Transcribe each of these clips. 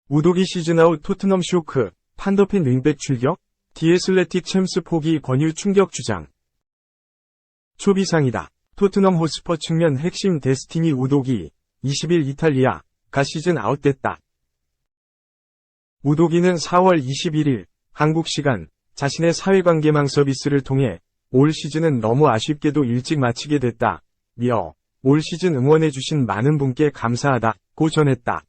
우도기 시즌아웃 토트넘 쇼크, 판더핀 윙백 출격, 디애슬레틱 챔스 포기 권유 충격 주장. 초비상이다. 토트넘 호스퍼 측면 핵심 데스티니 우도기, 20일 이탈리아가 시즌 아웃됐다. 우도기는 4월 21일 한국 시간 자신의 사회관계망 서비스를 통해 올 시즌은 너무 아쉽게도 일찍 마치게 됐다며 올 시즌 응원해주신 많은 분께 감사하다고 전했다.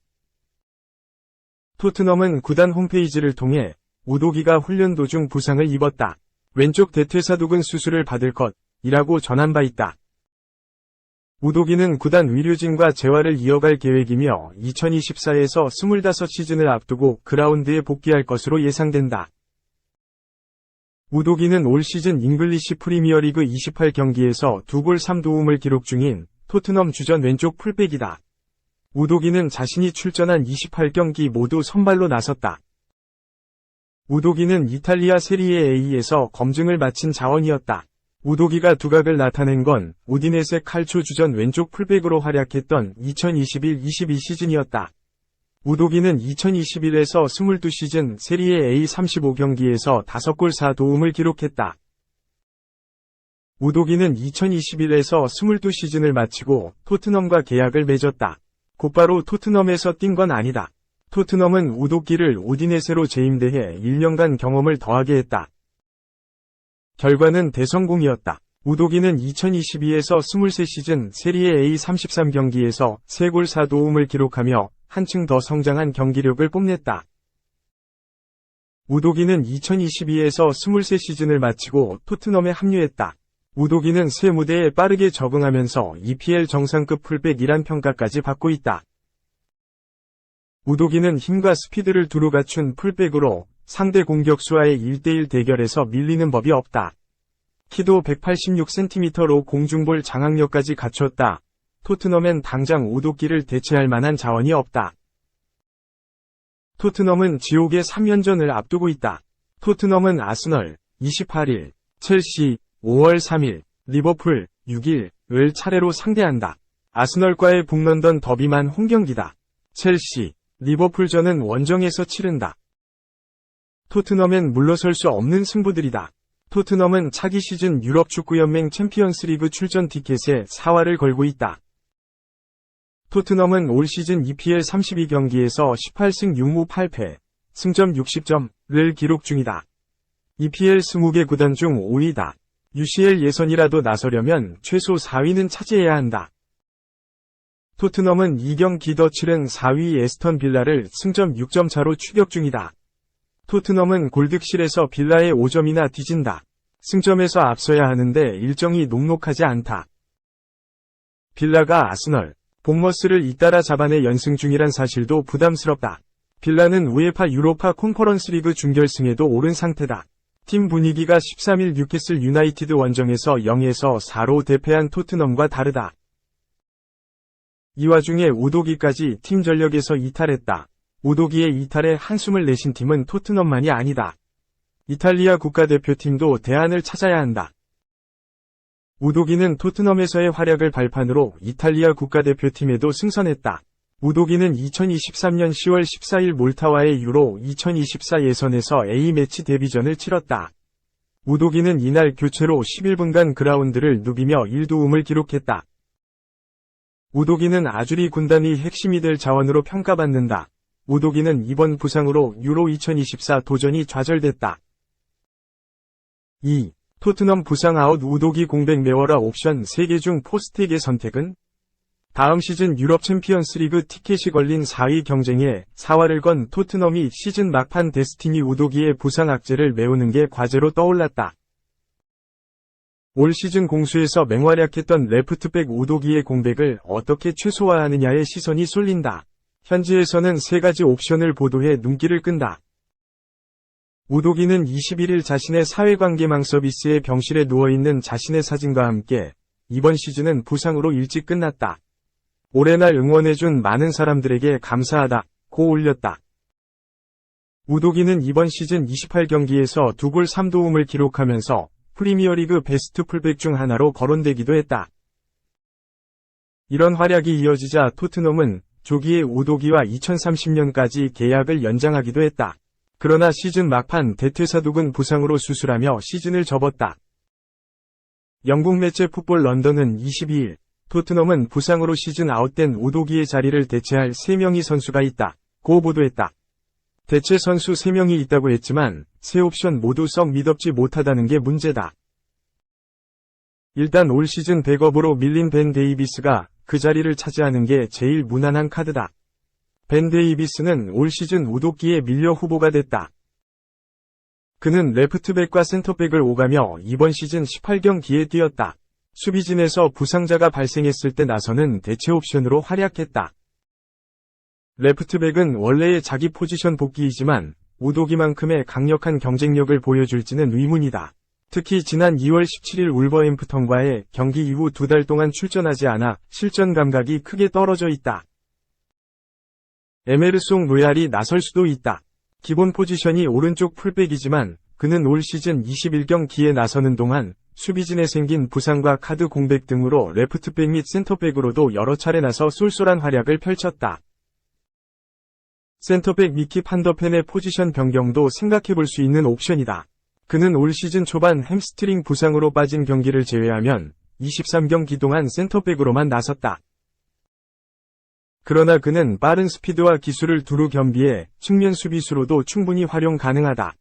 토트넘은 구단 홈페이지를 통해 우도기가 훈련 도중 부상을 입었다. 왼쪽 대퇴사두근 수술을 받을 것이라고 전한 바 있다. 우도기는 구단 의료진과 재활을 이어갈 계획이며 2024에서 25시즌을 앞두고 그라운드에 복귀할 것으로 예상된다. 우도기는 올 시즌 잉글리시 프리미어리그 28경기에서 2골 3도움을 기록 중인 토트넘 주전 왼쪽 풀백이다. 우도기는 자신이 출전한 28경기 모두 선발로 나섰다. 우도기는 이탈리아 세리에 A에서 검증을 마친 자원이었다. 우도기가 두각을 나타낸 건 우디네세 칼초 주전 왼쪽 풀백으로 활약했던 2021-22 시즌이었다. 우도기는 2021에서 22시즌 세리에 A 35경기에서 5골 4도움을 기록했다. 우도기는 2021에서 22시즌을 마치고 토트넘과 계약을 맺었다. 곧바로 토트넘에서 뛴 건 아니다. 토트넘은 우도기를 우디네세로 재임대해 1년간 경험을 더하게 했다. 결과는 대성공이었다. 우도기는 2022에서 23시즌 세리에 A 33경기에서 3골 4도움을 기록하며 한층 더 성장한 경기력을 뽐냈다. 우도기는 2022에서 23시즌을 마치고 토트넘에 합류했다. 우도기는 새 무대에 빠르게 적응하면서 EPL 정상급 풀백이란 평가까지 받고 있다. 우도기는 힘과 스피드를 두루 갖춘 풀백으로 상대 공격수와의 1대1 대결에서 밀리는 법이 없다. 키도 186cm로 공중볼 장악력까지 갖췄다. 토트넘엔 당장 우도기를 대체할 만한 자원이 없다. 토트넘은 지옥의 3연전을 앞두고 있다. 토트넘은 아스널, 28일, 첼시, 5월 3일, 리버풀, 6일을 차례로 상대한다. 아스널과의 북런던 더비만 홈경기다. 첼시, 리버풀전은 원정에서 치른다. 토트넘엔 물러설 수 없는 승부들이다. 토트넘은 차기 시즌 유럽축구연맹 챔피언스리그 출전 티켓에 사활을 걸고 있다. 토트넘은 올 시즌 EPL 32경기에서 18승 6무 8패, 승점 60점을 기록 중이다. EPL 20개 구단 중 5위다. UCL 예선이라도 나서려면 최소 4위는 차지해야 한다. 토트넘은 2경기 더 치른 4위 에스턴 빌라를 승점 6점 차로 추격 중이다. 토트넘은 골득실에서 빌라에 5점이나 뒤진다. 승점에서 앞서야 하는데 일정이 녹록하지 않다. 빌라가 아스널, 본머스를 잇따라 잡아내 연승 중이란 사실도 부담스럽다. 빌라는 우에파 유로파 컨퍼런스리그 준결승에도 오른 상태다. 팀 분위기가 13일 뉴캐슬 유나이티드 원정에서 0에서 4로 대패한 토트넘과 다르다. 이 와중에 우도기까지 팀 전력에서 이탈했다. 우도기의 이탈에 한숨을 내쉰 팀은 토트넘만이 아니다. 이탈리아 국가대표팀도 대안을 찾아야 한다. 우도기는 토트넘에서의 활약을 발판으로 이탈리아 국가대표팀에도 승선했다. 우도기는 2023년 10월 14일 몰타와의 유로 2024 예선에서 A매치 데뷔전을 치렀다. 우도기는 이날 교체로 11분간 그라운드를 누비며 1도움을 기록했다. 우도기는 아주리 군단이 핵심이 될 자원으로 평가받는다. 우도기는 이번 부상으로 유로 2024 도전이 좌절됐다. 2. 토트넘 부상 아웃 우도기 공백 메워라 옵션 3개 중 포스텍의 선택은? 다음 시즌 유럽 챔피언스리그 티켓이 걸린 4위 경쟁에 사활을 건 토트넘이 시즌 막판 데스티니 우도기의 부상 악재를 메우는 게 과제로 떠올랐다. 올 시즌 공수에서 맹활약했던 레프트백 우도기의 공백을 어떻게 최소화하느냐에 시선이 쏠린다. 현지에서는 3가지 옵션을 보도해 눈길을 끈다. 우도기는 21일 자신의 사회관계망 서비스의 병실에 누워있는 자신의 사진과 함께 이번 시즌은 부상으로 일찍 끝났다. 올해 날 응원해준 많은 사람들에게 감사하다고 올렸다. 우도기는 이번 시즌 28경기에서 2골 3도움을 기록하면서 프리미어리그 베스트 풀백 중 하나로 거론되기도 했다. 이런 활약이 이어지자 토트넘은 조기에 우도기와 2030년까지 계약을 연장하기도 했다. 그러나 시즌 막판 대퇴사독은 부상으로 수술하며 시즌을 접었다. 영국 매체 풋볼 런던은 22일 토트넘은 부상으로 시즌 아웃된 우도기의 자리를 대체할 3명의 선수가 있다. 고 보도했다. 대체 선수 3명이 있다고 했지만 세 옵션 모두 썩 미덥지 못하다는 게 문제다. 일단 올 시즌 백업으로 밀린 벤 데이비스가 그 자리를 차지하는 게 제일 무난한 카드다. 벤 데이비스는 올 시즌 우도기에 밀려 후보가 됐다. 그는 레프트백과 센터백을 오가며 이번 시즌 18경기에 뛰었다. 수비진에서 부상자가 발생했을 때 나서는 대체 옵션으로 활약했다. 레프트백은 원래의 자기 포지션 복귀이지만 우도기만큼의 강력한 경쟁력을 보여줄지는 의문이다. 특히 지난 2월 17일 울버햄프턴과의 경기 이후 2달 동안 출전하지 않아 실전 감각이 크게 떨어져 있다. 에메르송 로얄이 나설 수도 있다. 기본 포지션이 오른쪽 풀백이지만 그는 올 시즌 21경기에 나서는 동안 수비진에 생긴 부상과 카드 공백 등으로 레프트백 및 센터백으로도 여러 차례 나서 쏠쏠한 활약을 펼쳤다. 센터백 미키 판더펜의 포지션 변경도 생각해볼 수 있는 옵션이다. 그는 올 시즌 초반 햄스트링 부상으로 빠진 경기를 제외하면 23경기 동안 센터백으로만 나섰다. 그러나 그는 빠른 스피드와 기술을 두루 겸비해 측면 수비수로도 충분히 활용 가능하다.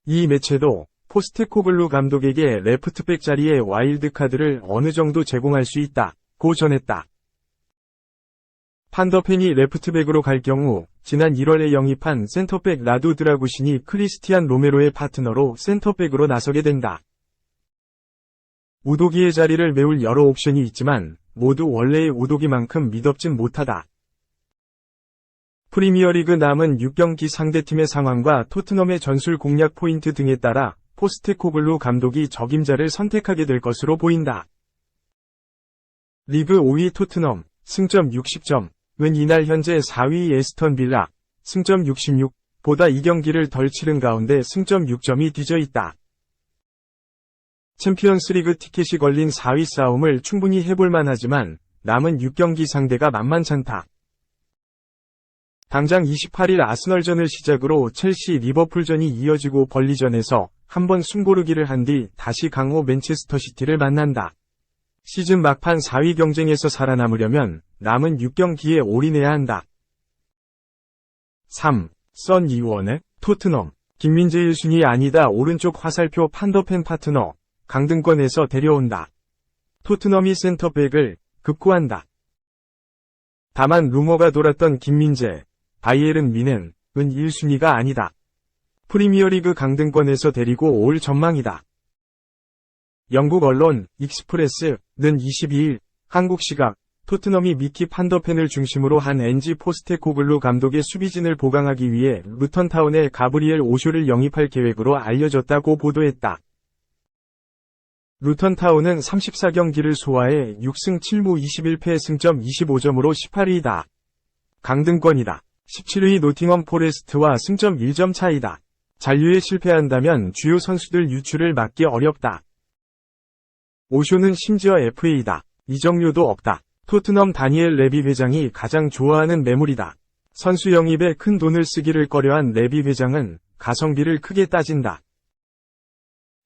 이 매체도 포스테코글루 감독에게 레프트백 자리에 와일드카드를 어느 정도 제공할 수 있다고 전했다. 판더펜이 레프트백으로 갈 경우 지난 1월에 영입한 센터백 라두 드라구신이 크리스티안 로메로의 파트너로 센터백으로 나서게 된다. 우도기의 자리를 메울 여러 옵션이 있지만 모두 원래의 우도기만큼 미덥진 못하다. 프리미어리그 남은 6경기 상대팀의 상황과 토트넘의 전술 공략 포인트 등에 따라 포스테코글루 감독이 적임자를 선택하게 될 것으로 보인다. 리그 5위 토트넘, 승점 60점. 은 이날 현재 4위 에스턴 빌라, 승점 66, 보다 2경기를 덜 치른 가운데 승점 6점이 뒤져 있다. 챔피언스리그 티켓이 걸린 4위 싸움을 충분히 해볼만 하지만 남은 6경기 상대가 만만찮다. 당장 28일 아스널전을 시작으로 첼시 리버풀전이 이어지고 벌리전에서 한번 숨고르기를 한 뒤 다시 강호 맨체스터시티를 만난다. 시즌 막판 4위 경쟁에서 살아남으려면 남은 6경기에 올인해야 한다. 3. 선 이원의 토트넘. 김민재 1순위 아니다. 오른쪽 화살표 판더펜 파트너. 강등권에서 데려온다. 토트넘이 센터백을 급구한다. 다만 루머가 돌았던 김민재, 바이에른 미넨은 1순위가 아니다. 프리미어리그 강등권에서 데리고 올 전망이다. 영국 언론 익스프레스는 22일 한국 시각 토트넘이 미키 판더펜을 중심으로 한 엔지 포스테코글루 감독의 수비진을 보강하기 위해 루턴타운의 가브리엘 오쇼를 영입할 계획으로 알려졌다고 보도했다. 루턴타운은 34경기를 소화해 6승 7무 21패 승점 25점으로 18위이다. 강등권이다. 17위 노팅엄 포레스트와 승점 1점 차이다. 잔류에 실패한다면 주요 선수들 유출을 막기 어렵다. 오쇼는 심지어 FA다. 이적료도 없다. 토트넘 다니엘 레비 회장이 가장 좋아하는 매물이다. 선수 영입에 큰 돈을 쓰기를 꺼려한 레비 회장은 가성비를 크게 따진다.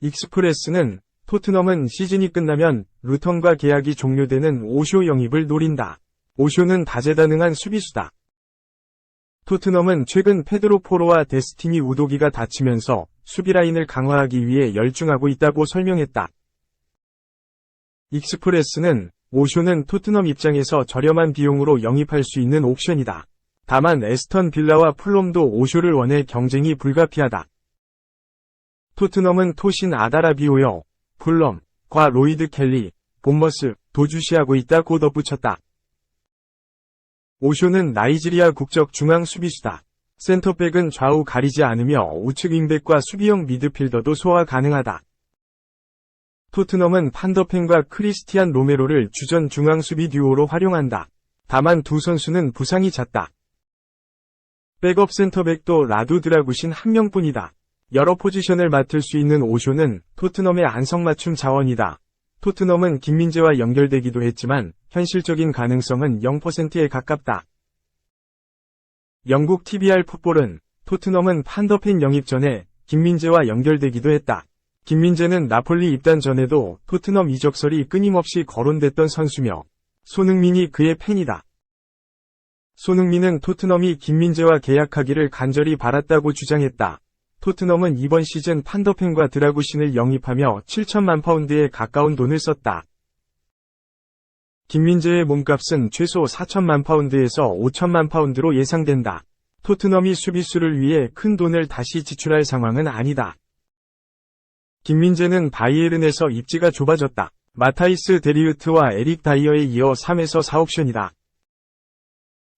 익스프레스는 토트넘은 시즌이 끝나면 루턴과 계약이 종료되는 오쇼 영입을 노린다. 오쇼는 다재다능한 수비수다. 토트넘은 최근 페드로 포로와 데스티니 우도기가 다치면서 수비라인을 강화하기 위해 열중하고 있다고 설명했다. 익스프레스는 오쇼는 토트넘 입장에서 저렴한 비용으로 영입할 수 있는 옵션이다. 다만 에스턴 빌라와 풀럼도 오쇼를 원해 경쟁이 불가피하다. 토트넘은 토신 아다라비오여, 풀럼과 로이드 켈리, 본머스도 주시하고 있다고 덧붙였다. 오쇼는 나이지리아 국적 중앙 수비수다. 센터백은 좌우 가리지 않으며 우측 윙백과 수비형 미드필더도 소화 가능하다. 토트넘은 판더펜과 크리스티안 로메로를 주전 중앙 수비 듀오로 활용한다. 다만 두 선수는 부상이 잦다. 백업 센터백도 라두 드라구신 한 명뿐이다. 여러 포지션을 맡을 수 있는 오쇼는 토트넘의 안성맞춤 자원이다. 토트넘은 김민재와 연결되기도 했지만 현실적인 가능성은 0%에 가깝다. 영국 TBR 풋볼은 토트넘은 판더펜 영입 전에 김민재와 연결되기도 했다. 김민재는 나폴리 입단 전에도 토트넘 이적설이 끊임없이 거론됐던 선수며 손흥민이 그의 팬이다. 손흥민은 토트넘이 김민재와 계약하기를 간절히 바랐다고 주장했다. 토트넘은 이번 시즌 판더펜과 드라구신을 영입하며 7천만 파운드에 가까운 돈을 썼다. 김민재의 몸값은 최소 4천만 파운드에서 5천만 파운드로 예상된다. 토트넘이 수비수를 위해 큰 돈을 다시 지출할 상황은 아니다. 김민재는 바이에른에서 입지가 좁아졌다. 마타이스 데리우트와 에릭 다이어에 이어 3에서 4옵션이다.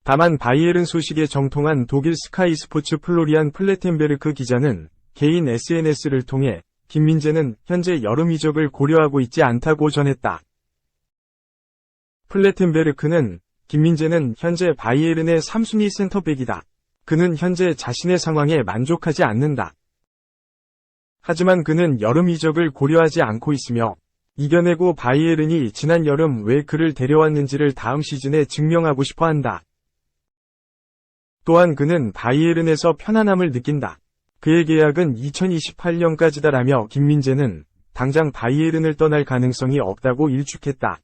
다만 바이에른 소식에 정통한 독일 스카이 스포츠 플로리안 플레텐베르크 기자는 개인 SNS를 통해 김민재는 현재 여름 이적을 고려하고 있지 않다고 전했다. 플레텐베르크는 김민재는 현재 바이에른의 3순위 센터백이다. 그는 현재 자신의 상황에 만족하지 않는다. 하지만 그는 여름 이적을 고려하지 않고 있으며 이겨내고 바이에른이 지난 여름 왜 그를 데려왔는지를 다음 시즌에 증명하고 싶어 한다. 또한 그는 바이에른에서 편안함을 느낀다. 그의 계약은 2028년까지다라며 김민재는 당장 바이에른을 떠날 가능성이 없다고 일축했다.